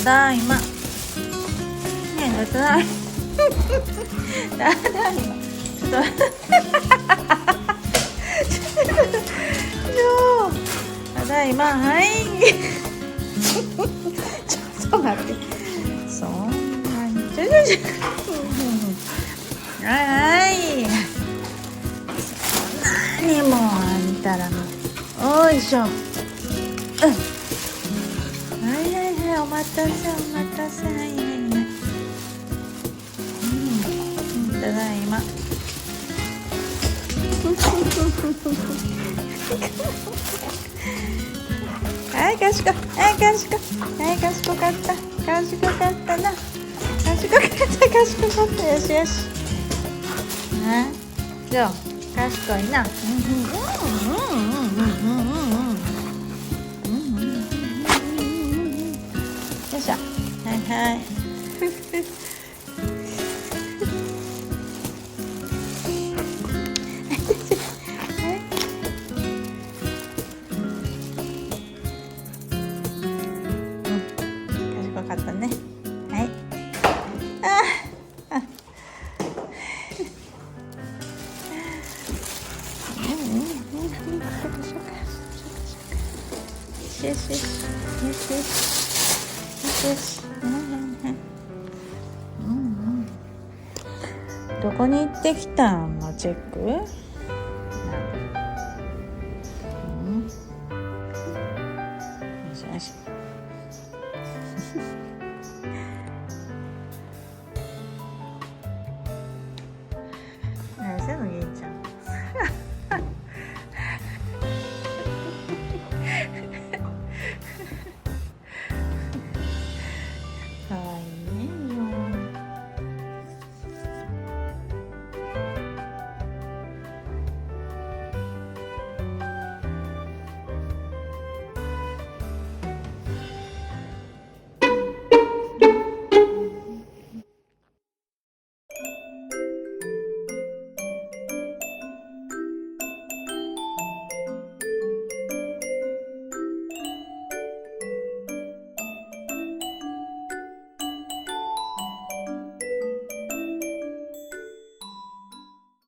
だいま。ねえ、ただいま。ただいま。ちょっとただいま、はい。ちょっと待って。そんなに。はい。そんなにもあんたらも。おいしょ。はいはいはい、お待たせお待たせ、はいはいはい。ただいま。はい、賢かった。賢かったな。賢かった。よしよし。じゃあ、賢いな。よいしょ。はいはい。賢かったね。はい。よし。どこに行ってきたのチェック？よしよし。